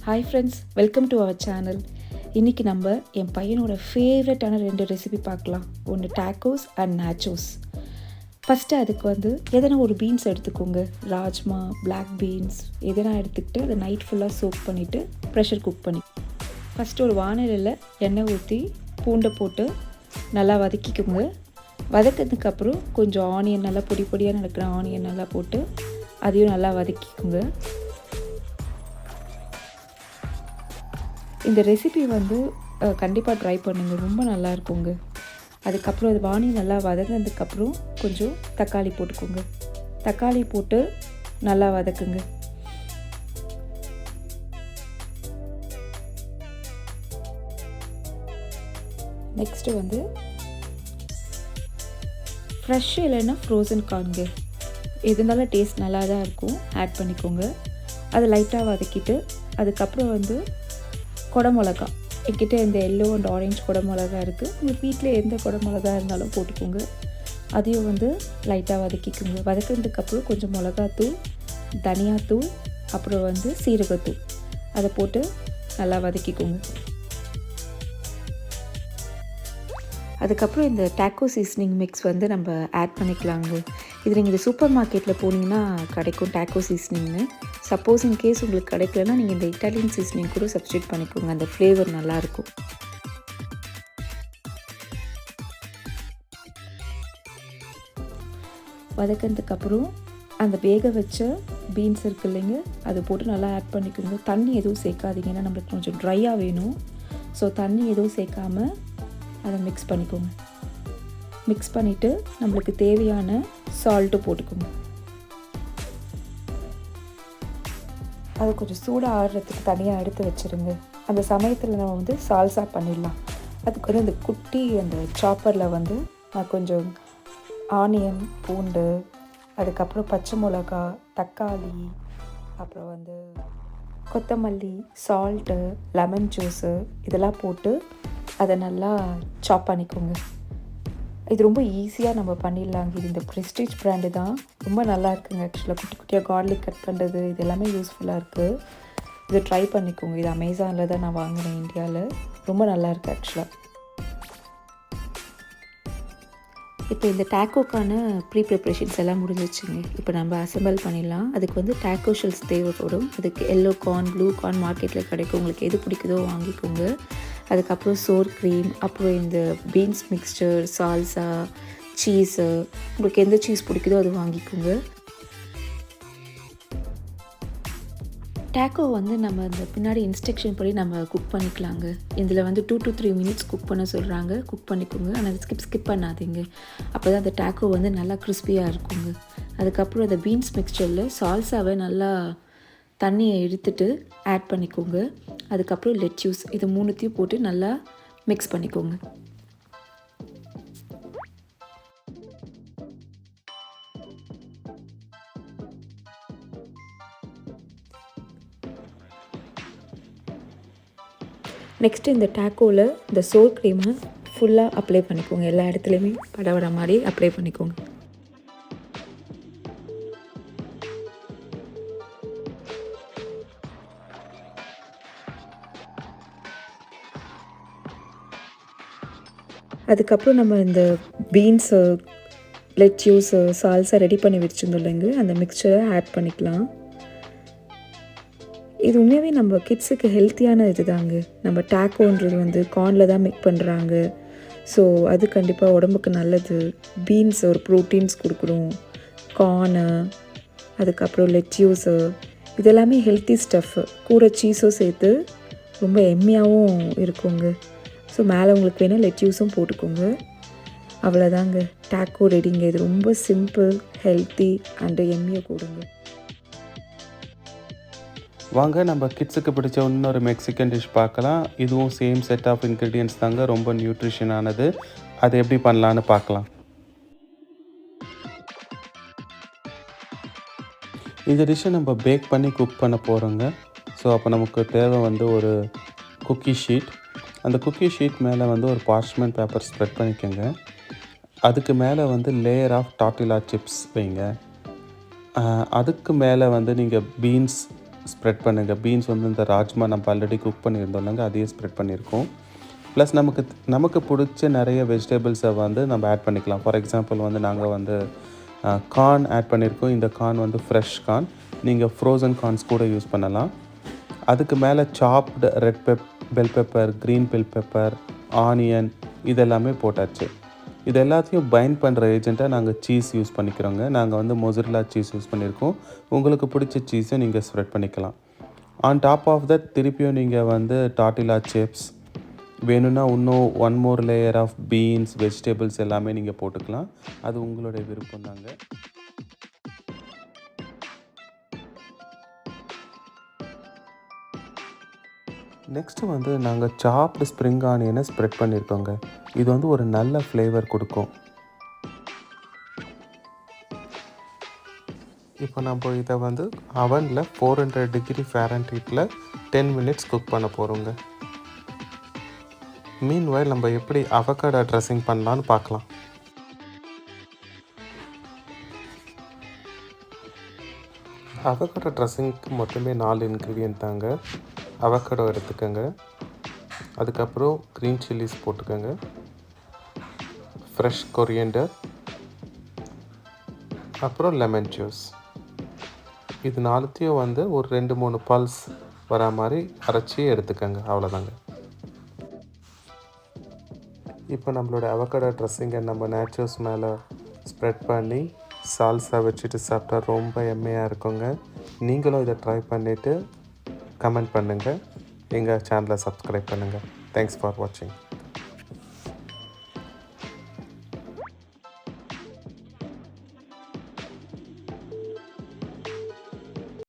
Hi friends, welcome to our channel. இன்றைக்கி நம்ம என் பையனோட ஃபேவரட்டான 2 ரெசிபி பார்க்கலாம். ஒன்று டாக்கோஸ் அண்ட் நாச்சோஸ். ஃபஸ்ட்டு அதுக்கு எதனா ஒரு பீன்ஸ் எடுத்துக்கோங்க. ராஜ்மா, பிளாக் பீன்ஸ் எதனா எடுத்துக்கிட்டு அதை நைட் ஃபுல்லாக சோக் பண்ணிவிட்டு ப்ரெஷர் குக் பண்ணி ஃபஸ்ட்டு ஒரு வானிலையில் எண்ணெய் ஊற்றி பூண்டை போட்டு நல்லா வதக்கிக்கோங்க. வதக்கிறதுக்கப்புறம் கொஞ்சம் ஆனியன், நல்லா பொடி பொடியாக நடக்கிற ஆனியன் நல்லா போட்டு அதையும் நல்லா வதக்கிக்கோங்க. இந்த ரெசிபி கண்டிப்பாக ட்ரை பண்ணுங்கள், ரொம்ப நல்லா இருக்குங்க. அதுக்கப்புறம் அது வானிலை நல்லா வதங்கினதுக்கப்புறம் கொஞ்சம் தக்காளி போட்டுக்கோங்க. தக்காளி போட்டு நல்லா வதக்குங்க. நெக்ஸ்ட்டு ஃப்ரெஷ் இல்லைன்னா ஃப்ரோசன் கார்னுங்க, எது இருந்தாலும் டேஸ்ட் நல்லா தான் இருக்கும், ஆட் பண்ணிக்கோங்க. அதை லைட்டாக வதக்கிட்டு அதுக்கப்புறம் குடமிளகா, என்கிட்ட இந்த எல்லோ அண்ட் ஆரஞ்சு குடமிளகா இருக்குது. உங்கள் வீட்டில் எந்த குடமிளகா இருந்தாலும் போட்டுக்கோங்க. அதையும் லைட்டாக வதக்கிக்கோங்க. வதக்கிறதுக்கப்புறம் கொஞ்சம் மிளகாத்தூள், தனியாத்தூள், அப்புறம் சீரகத்தூள் அதை போட்டு நல்லா வதக்கிக்கோங்க. அதுக்கப்புறம் இந்த டாக்கோ சீசனிங் மிக்ஸ் நம்ம ஆட் பண்ணிக்கலாங்க. இது நீங்கள் இந்த சூப்பர் மார்க்கெட்டில் போனீங்கன்னா கிடைக்கும் டாக்கோ சீசனிங்னு. சப்போஸ் இன்கேஸ் உங்களுக்கு கிடைக்கலன்னா நீங்கள் இந்த இட்டாலியன் சீசனிங் கூட சப்ஸ்டியூட் பண்ணிக்கோங்க, அந்த ஃப்ளேவர் நல்லாயிருக்கும். வதக்கிறதுக்கப்புறம் அந்த வேக வச்ச பீன்ஸ் இருக்கு இல்லைங்க, அதை போட்டு நல்லா ஆட் பண்ணிக்கோங்க. தண்ணி எதுவும் சேர்க்காதீங்க, ஏன்னா நம்மளுக்கு கொஞ்சம் ட்ரையாக வேணும். ஸோ தண்ணி எதுவும் சேர்க்காமல் அதை மிக்ஸ் பண்ணிக்கோங்க. மிக்ஸ் பண்ணிவிட்டு நம்மளுக்கு தேவையான சால்ட்டு போட்டுக்கோங்க. அது கொஞ்சம் சூடாக ஆடுறதுக்கு தனியாக எடுத்து வச்சுருங்க. அந்த சமயத்தில் நம்ம சால்சா பண்ணிடலாம். அதுக்கு அந்த குட்டி அந்த சாப்பரில் நான் கொஞ்சம் ஆனியன், பூண்டு, அதுக்கப்புறம் பச்சை மிளகா, தக்காளி, அப்புறம் கொத்தமல்லி, சால்ட்டு, லெமன் ஜூஸு இதெல்லாம் போட்டு அதை நல்லா சாப் பண்ணிக்கோங்க. இது ரொம்ப ஈஸியாக நம்ம பண்ணிடலாங்க. இது இந்த ப்ரெஸ்டீஜ் பிராண்டு தான், ரொம்ப நல்லா இருக்குங்க. ஆக்சுவலாக குட்டி குட்டியாக கார்லிக் கட் பண்ணுறது இது எல்லாமே யூஸ்ஃபுல்லாக இருக்குது. இது ட்ரை பண்ணிக்கோங்க. இது அமேசானில் தான் நான் வாங்கினேன், இந்தியாவில். ரொம்ப நல்லா இருக்குது ஆக்சுவலாக. இப்போ இந்த டாக்கோக்கான ப்ரிப்ரேஷன்ஸ் எல்லாம் முடிஞ்சிச்சுங்க. இப்போ நம்ம அசம்பிள் பண்ணிடலாம். அதுக்கு டாக்கோ ஷெல்ஸ் தேவைப்படும். அதுக்கு எல்லோ கார்ன், ப்ளூ கார்ன் மார்க்கெட்டில் கிடைக்கும். உங்களுக்கு எது பிடிக்குதோ வாங்கிக்கோங்க. அதுக்கப்புறம் சோர் க்ரீம், அப்புறம் இந்த பீன்ஸ் மிக்ஸ்சர், சால்சா, சீஸு, உங்களுக்கு எந்த சீஸ் பிடிக்குதோ அது வாங்கிக்கோங்க. டாக்கோ நம்ம இந்த பின்னாடி இன்ஸ்ட்ரக்ஷன் படி நம்ம குக் பண்ணிக்கலாங்க. இதில் 2 to 3 minutes குக் பண்ண சொல்கிறாங்க. குக் பண்ணிக்கோங்க, ஆனால் ஸ்கிப் பண்ணாதீங்க. அப்போ தான் அந்த டாக்கோ நல்லா கிறிஸ்பியாக இருக்குங்க. அதுக்கப்புறம் அந்த பீன்ஸ் மிக்ஸ்சரில் சால்சாவை நல்லா தண்ணியை எடுத்துட்டு ஆட் பண்ணிக்கோங்க. அதுக்கப்புறம் லெட்யூஸ், இது 3த்தையும் போட்டு நல்லா மிக்ஸ் பண்ணிக்கோங்க. நெக்ஸ்ட்டு இந்த டாக்கோவில் இந்த சோர் க்ரீமை ஃபுல்லாக அப்ளை பண்ணிக்கோங்க. எல்லா இடத்துலையுமே படவர மாதிரி அப்ளை பண்ணிக்கோங்க. அதுக்கப்புறம் நம்ம இந்த பீன்ஸு, லெட்யூஸு, சால்சா ரெடி பண்ணி வச்சுருந்தோம் இல்லைங்க, அந்த மிக்சரை ஆட் பண்ணிக்கலாம். இது உண்மையாகவே நம்ம கிட்ஸுக்கு ஹெல்த்தியான இது தாங்க. நம்ம டாக்கோன்றது கார்னில் தான் மேக் பண்ணுறாங்க. ஸோ அது கண்டிப்பாக உடம்புக்கு நல்லது. பீன்ஸ் ஒரு ப்ரோட்டீன்ஸ் கொடுக்குறோம், கார்னு, அதுக்கப்புறம் லெட்யூஸு, இதெல்லாமே ஹெல்த்தி ஸ்டஃப்பு. கூட சீஸும் சேர்த்து ரொம்ப எம்மியாகவும் இருக்குங்க. ஸோ மேலே உங்களுக்கு வேணால் லெட்யூஸும் போட்டுக்கோங்க. அவ்வளோதாங்க, டாக்கோ ரெடிங்க. இது ரொம்ப சிம்பிள், ஹெல்த்தி அண்டு எம்மியாக கொடுங்க. வாங்க நம்ம கிட்ஸுக்கு பிடிச்ச இன்னொரு மெக்சிகன் டிஷ் பார்க்கலாம். இதுவும் சேம் செட் ஆஃப் இன்க்ரீடியன்ட்ஸ் தாங்க, ரொம்ப நியூட்ரிஷனானது. அது எப்படி பண்ணலான்னு பார்க்கலாம். இந்த டிஷ்ஷை நம்ம பேக் பண்ணி குக் பண்ண போகிறோங்க. ஸோ அப்போ நமக்கு தேவை ஒரு குக்கி ஷீட். அந்த குக்கி ஷீட் மேலே ஒரு பார்ச்மெண்ட் பேப்பர் ஸ்ப்ரெட் பண்ணிக்கோங்க. அதுக்கு மேலே லேயர் ஆஃப் டார்ட்டிலா சிப்ஸ் வைங்க. அதுக்கு மேலே நீங்கள் பீன்ஸ் ஸ்ப்ரெட் பண்ணுங்கள். பீன்ஸ் வந்து இந்த ராஜ்மா நம்ம ஆல்ரெடி குக் பண்ணியிருந்தோம்லங்க, அதையே ஸ்ப்ரெட் பண்ணியிருக்கோம். ப்ளஸ் நமக்கு பிடிச்ச நிறைய வெஜிடபிள்ஸை வந்து நம்ம ஆட் பண்ணிக்கலாம். ஃபார் எக்ஸாம்பிள் வந்து நாங்கள் வந்து கார்ன் ஆட் பண்ணியிருக்கோம். இந்த கார்ன் வந்து ஃப்ரெஷ் கார்ன். நீங்கள் ஃப்ரோசன் கார்ன்ஸ் கூட யூஸ் பண்ணலாம். அதுக்கு மேலே சாப்டு bell pepper, green bell pepper, onion இதெல்லாமே போட்டாச்சு. இது எல்லாத்தையும் பைண்ட் பண்ணுற ஏஜெண்ட்டாக நாங்கள் சீஸ் யூஸ் பண்ணிக்கிறோங்க. நாங்கள் வந்து மொசரல்லா சீஸ் யூஸ் பண்ணியிருக்கோம். உங்களுக்கு பிடிச்ச சீஸை நீங்கள் ஸ்ப்ரெட் பண்ணிக்கலாம். ஆன் டாப் ஆஃப் தட் திருப்பியும் நீங்கள் வந்து டார்ட்டிலா சிப்ஸ் வேணும்னா இன்னும் 1 மோர் லேயர் ஆஃப் பீன்ஸ், வெஜிடபிள்ஸ் எல்லாமே நீங்கள் போட்டுக்கலாம். அது உங்களுடைய விருப்பம் தாங்க. நெக்ஸ்ட்டு வந்து நாங்கள் சாப்டு ஸ்ப்ரிங் ஆனியனை ஸ்ப்ரெட் பண்ணியிருக்கோங்க. இது வந்து ஒரு நல்ல ஃப்ளேவர் கொடுக்கும். இப்போ நம்ம இதை வந்து அவனில் 400 டிகிரி ஃபாரன்ஹீட்டில் 10 மினிட்ஸ் குக் பண்ண போகிறோங்க. மீன்வைல் நம்ம எப்படி அவகாடோ ட்ரெஸ்ஸிங் பண்ணலான்னு பார்க்கலாம். அவகாடோ ட்ரெஸ்ஸிங்க்கு மொத்தமே 4 இன்க்ரீடியன்ட் தாங்க. அவகாடோ எடுத்துக்கோங்க, அதுக்கப்புறம் க்ரீன் சில்லிஸ் போட்டுக்கோங்க, ஃப்ரெஷ் கொரியண்டர், அப்புறம் லெமன் ஜூஸ். இது 4த்தையும் வந்து ஒரு 2-3 பல்ஸ் வரா மாதிரி அரைச்சி எடுத்துக்கோங்க. அவ்வளோதாங்க. இப்போ நம்மளோட அவகாடோ ட்ரெஸ்ஸிங்கை நம்ம நேச்சோஸ் மேலே ஸ்ப்ரெட் பண்ணி சால்சா வச்சுட்டு சாப்பிட்டா ரொம்ப எம்மையாக இருக்குங்க. நீங்களும் இதை ட்ரை பண்ணிவிட்டு கமெண்ட் பண்ணுங்கள். எங்கள் சேனலை சப்ஸ்கிரைப் பண்ணுங்கள். தேங்க்ஸ் ஃபார் வாட்சிங்.